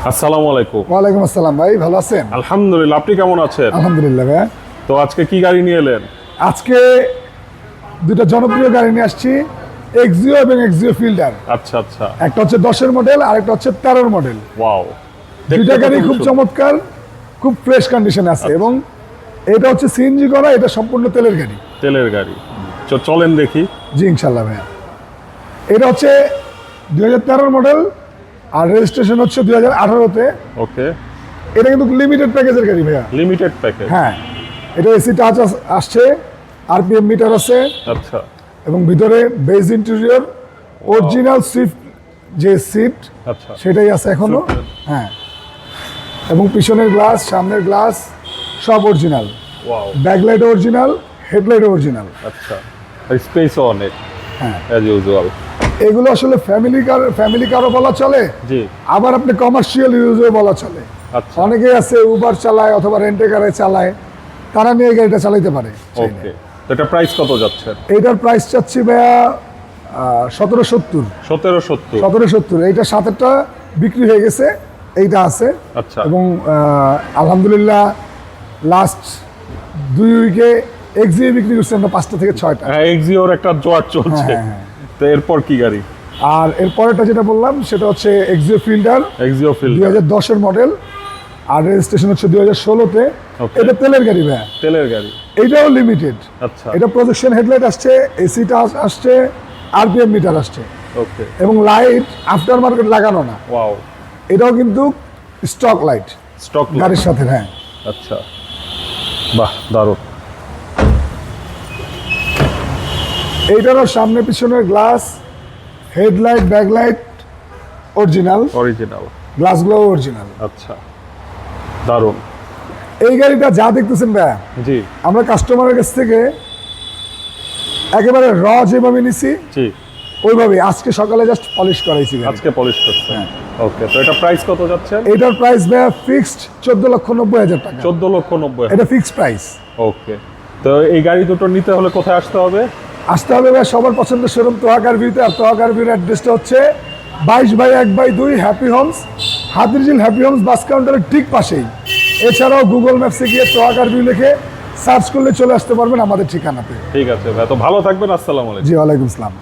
আসসালামু আলাইকুম। ওয়ালাইকুম আসসালাম ভাই, ভালো আছেন? আলহামদুলিল্লাহ, আপনি কেমন আছেন? আলহামদুলিল্লাহ ভাই। তো আজকে কি গাড়ি নিয়ে এলেন? আজকে দুটো জনপ্রিয় গাড়ি নিয়ে আসছি, এক্সিও এবং এক্সিও ফিল্ডার। আচ্ছা আচ্ছা, একটা হচ্ছে 10-এর মডেল আর একটা হচ্ছে 13-এর মডেল। ওয়াও, দুইটা গাড়ি খুব চমৎকার, খুব ফ্রেশ কন্ডিশনে আছে এবং এটা হচ্ছে সিএনজি করা, এটা সম্পূর্ণ তেলের গাড়ি। তেলের গাড়ি, চলেন দেখি। জি ইনশাল্লাহ ভাইয়া। এটা হচ্ছে 2013-এর মডেল আর রেজিস্ট্রেশন হচ্ছে 2018-তে। ওকে, এটা কিন্তু লিমিটেড প্যাকেজের গাড়ি ভাইয়া। Limited package. হ্যাঁ, এটা এসি টাচ আসছে, আরপিএম মিটার আছে আচ্ছা এবং ভিতরে বেজ ইন্টেরিয়র, অরিজিনাল সুইফট যে সিট আচ্ছা, সেটাই আছে এখনো। হ্যাঁ, এবং পিছনের গ্লাস, সামনের গ্লাস সব original, wow, backlight original, headlight original. আচ্ছা, স্পেসও অনেক, হ্যাঁ, অ্যাজ ইউজুয়াল। এগুলো আসলে ফ্যামিলি কারও বলা চলে, জি, আবার আপনি কমার্শিয়াল ইউজও বলা চলে। আচ্ছা, অনেকেই আছে উবার চালায় অথবা রেন্টে কারে চালায়, তারা নিয়ে গাড়িটা চালাইতে পারে। ওকে। তো এটা প্রাইস কত যাচ্ছে? এইটার প্রাইস চাচ্ছি ভাইয়া 1770। 1770। এইটা 7-টা বিক্রি হয়ে গেছে, এইটা আছে। আচ্ছা, এবং আলহামদুলিল্লাহ লাস্ট 2 উইকে এক্সিও বিক্রি করছে আমরা 5টা থেকে 6টা। হ্যাঁ, এক্সিওর একটা জোয়ার চলছে। হ্যাঁ, হ্যাঁ। তো এরপর কি গাড়ি? আর এর পরেরটা যেটা বললাম সেটা হচ্ছে এক্সিও ফিল্ডার, এক্সিও ফিল্ড, 2010-এর মডেল আর রেজিস্ট্রেশন হচ্ছে 2016-তে। Okay. এটা তেলের গাড়ি ভাইয়া, তেলের গাড়ি। এইটাও লিমিটেড। আচ্ছা, এটা প্রজেকশন হেডলাইট আসছে, এসিটা আসছে, আরপিএম মিটার আসছে ওকে, এবং লাইট আফটার মার্কেট লাগানো না, ওয়াও, এটাও কিন্তু স্টক লাইট স্টক গাড়ির সাথে। হ্যাঁ, আচ্ছা, বাহ, দারুণ। এইটারও সামনে পিছনের glass, headlight, backlight original, original, গ্লাসগুলো অরিজিনাল। আচ্ছা, দারুণ। এই গাড়িটা যা দেখতেছেন ভাইয়া, জি আমরা কাস্টমারের কাছ থেকে একেবারে যেভাবে নিছি জি, ওইভাবে আজকে সকালে জাস্ট পলিশ করাইছি গাড়ি। আজকে পলিশ করছেন। হ্যাঁ। ওকে, তো এটা প্রাইস কত যাচ্ছে? এটার প্রাইস ভাইয়া ফিক্সড 14,90,000 টাকা। 14,90,000। এটা ফিক্সড প্রাইস। ওকে, তো এই গাড়ি দুটো নিতে হলে কোথায় আসতে হবে? আসতে হবে ভাই সবার পছন্দের শোরুম তোহাকার ভিউতে। আর তোহাকার ভিউর অ্যাড্রেসটা হচ্ছে 22/1/2 Happy Homes, Hatirjheel Happy Homes bus কাউন্টারের ঠিক পাশেই। এছাড়াও গুগল ম্যাপসে গিয়ে তোহাকার ভিউ লিখে সার্চ করলে চলে আসতে পারবেন আমাদের ঠিকানাতে। ঠিক আছে ভাই, তো ভালো থাকবেন। আসসালামু আলাইকুম। জি ওয়ালাইকুম আসসালাম।